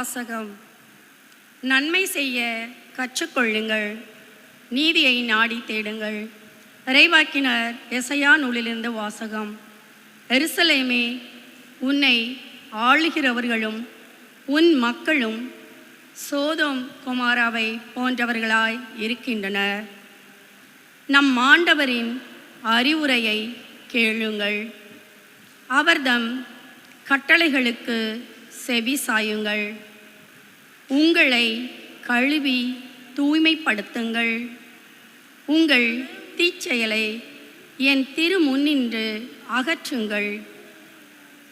வாசகம். நன்மை செய்ய கற்றுக்கொள்ளுங்கள், நீதியை நாடி தேடுங்கள். இறைவாக்கினர் எசையா நூலிலிருந்து வாசகம். எருசலேமே, உன்னை ஆளுகிறவர்களும் உன் மக்களும் சோதோம் குமாராவை போன்றவர்களாய் இருக்கின்றனர். நம் ஆண்டவரின் அறிவுரையை கேளுங்கள், அவர்தம் கட்டளைகளுக்கு செவி சாயுங்கள். உங்களை கழுவி தூய்மைப்படுத்துங்கள். உங்கள் தீச்செயலை என் திருமுன்னின்று அகற்றுங்கள்.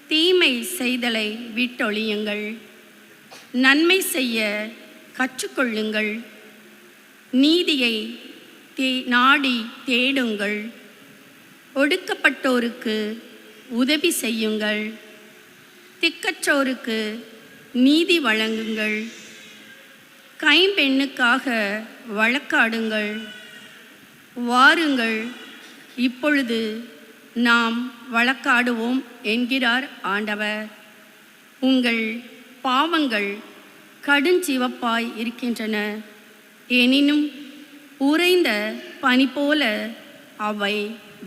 தீமை செய்தலை விட்டொழியுங்கள். நன்மை செய்ய கற்றுக்கொள்ளுங்கள். நீதியை நாடி தேடுங்கள். ஒடுக்கப்பட்டோருக்கு உதவி செய்யுங்கள். திக்கற்றோருக்கு நீதி வழங்குங்கள். கைம்பெண்ணுக்காக வழக்காடுங்கள். வாருங்கள், இப்பொழுது நாம் வழக்காடுவோம் என்கிறார் ஆண்டவர். உங்கள் பாவங்கள் கடுஞ்சிவப்பாய் இருக்கின்றன, எனினும் உறைந்த பனி போல அவை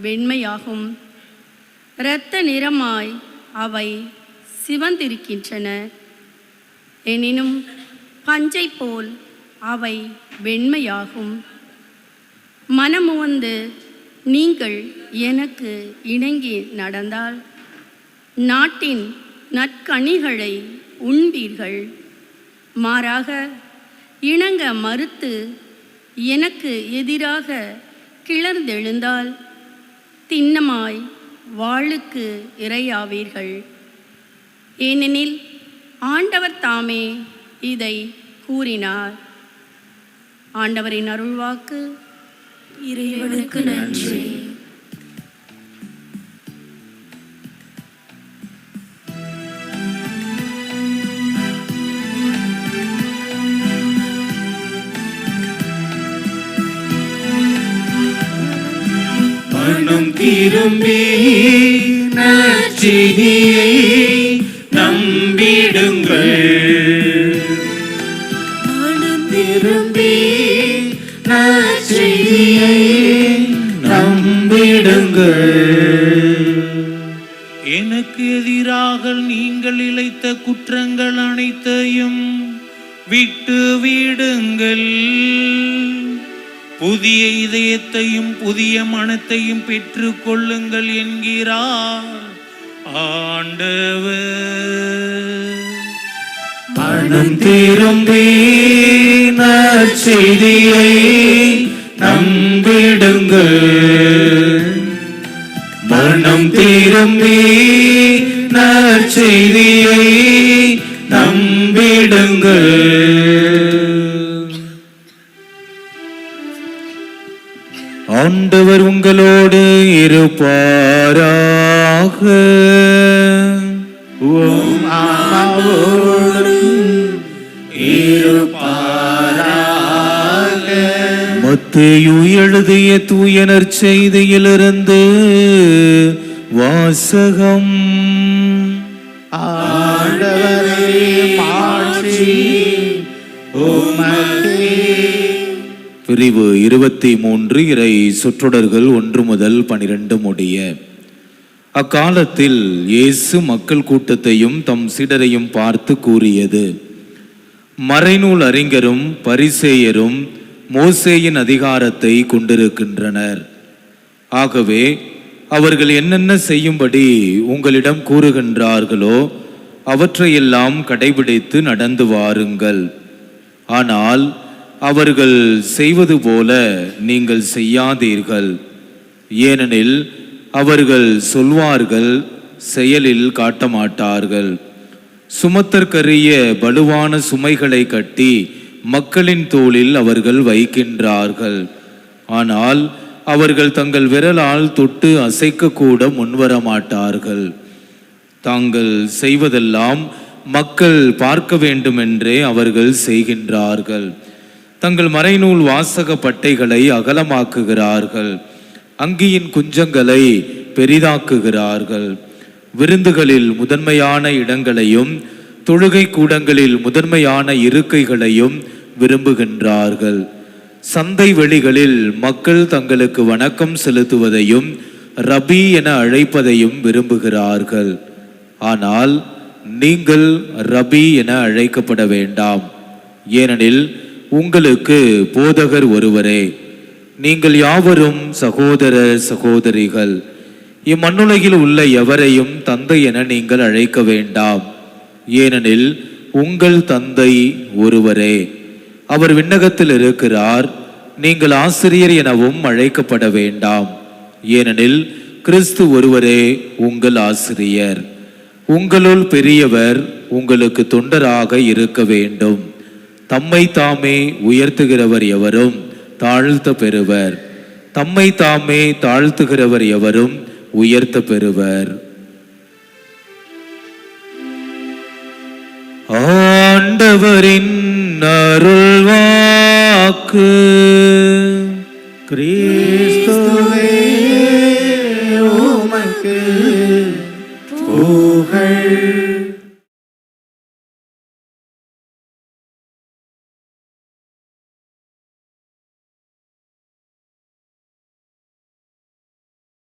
வெண்மையாகும். இரத்த நிறமாய் அவை சிவந்திருக்கின்றன, எனினும் பஞ்சை போல் அவை வெண்மையாகும். மனமுவந்து நீங்கள் எனக்கு இணங்கி நடந்தால் நாட்டின் நற்கனிகளை உண்பீர்கள். மாறாக இணங்க மறுத்து எனக்கு எதிராக கிளர்ந்தெழுந்தால் திண்ணமாய் வாளுக்கு இரையாவீர்கள். ஏனெனில் ஆண்டவர் தாமே இதை கூறினார். ஆண்டவரின் அருள்வாக்கு. இறைவனுக்கு நன்றி. மனம் திரும்பி நற்செய்தியை நம்பிடுங்கள். மனம் திரும்பி நற்செய்தியை நம்பிடுங்கள். எனக்கு எதிராக நீங்கள் இழைத்த குற்றங்கள் அனைத்தையும் விட்டு விடுங்கள். புதிய இதயத்தையும் புதிய மனத்தையும் பெற்று கொள்ளுங்கள் என்கிறார் ஆண்டவர். மனம் திரும்பி நற்செய்தியை நம்பிடுங்கள். மனம் திரும்பி நற்செய்தியை நம்பிடுங்கள். ஆண்டவர் உங்களோடு இருப்பாராக. உம் ஆன்மாவோடும் இருப்பாராக. மத்தேயு எழுதிய தூய நற்செய்தியிலிருந்து வாசகம். ஆண்டவரே மாட்சி உமக்கே. பிரிவு 23 இறை சொற்றொடர்கள் 1 முதல் 12 முடிய. அக்காலத்தில் இயேசு மக்கள் கூட்டத்தையும் தம் சீடரையும் பார்த்து கூறியது: மறைநூல் அறிஞரும் பரிசேயரும் மோசேயின் அதிகாரத்தை கொண்டிருக்கின்றனர். ஆகவே அவர்கள் என்னென்ன செய்யும்படி உங்களிடம் கூறுகின்றார்களோ அவற்றையெல்லாம் கடைபிடித்து நடந்து வாருங்கள். ஆனால் அவர்கள் செய்வது போல நீங்கள் செய்யாதீர்கள். ஏனெனில் அவர்கள் சொல்வார்கள், செயலில் காட்ட மாட்டார்கள். சுமத்தற்கரிய வலுவான சுமைகளை கட்டி மக்களின் தோளில் அவர்கள் வைக்கின்றார்கள். ஆனால் அவர்கள் தங்கள் விரலால் தொட்டு அசைக்க கூட முன்வர மாட்டார்கள். தாங்கள் செய்வதெல்லாம் மக்கள் பார்க்க வேண்டுமென்றே அவர்கள் செய்கின்றார்கள். தங்கள் மறைநூல் வாசக பட்டைகளை அகலமாக்குகிறார்கள். அங்கியின் குஞ்சங்களை பெரிதாக்குகிறார்கள். விருந்துகளில் முதன்மையான இடங்களையும் தொழுகை கூடங்களில் முதன்மையான இருக்கைகளையும் விரும்புகின்றார்கள். சந்தை வெளிகளில் மக்கள் தங்களுக்கு வணக்கம் செலுத்துவதையும் ரபி என அழைப்பதையும் விரும்புகிறார்கள். ஆனால் நீங்கள் ரபி என அழைக்கப்பட வேண்டாம், ஏனெனில் உங்களுக்கு போதகர் ஒருவரே. நீங்கள் யாவரும் சகோதர சகோதரிகள். இம்மண்ணுலகில் உள்ள எவரையும் தந்தை என நீங்கள் அழைக்க வேண்டாம், ஏனெனில் உங்கள் தந்தை ஒருவரே. அவர் விண்ணகத்தில் இருக்கிறார். நீங்கள் ஆசிரியர் எனவும் அழைக்கப்பட வேண்டாம், ஏனெனில் கிறிஸ்து ஒருவரே உங்கள் ஆசிரியர். உங்களுள் பெரியவர் உங்களுக்கு தொண்டராக இருக்க வேண்டும். தம்மை தாமே உயர்த்துகிறவர் எவரும் தாழ்த்த பெறுவர், தம்மை தாமே தாழ்த்துகிறவர் எவரும் உயர்த்த பெறுவர். ஆண்டவரின் அருள்வாக்கு. கிறிஸ்துவே உமக்கு புகழ்.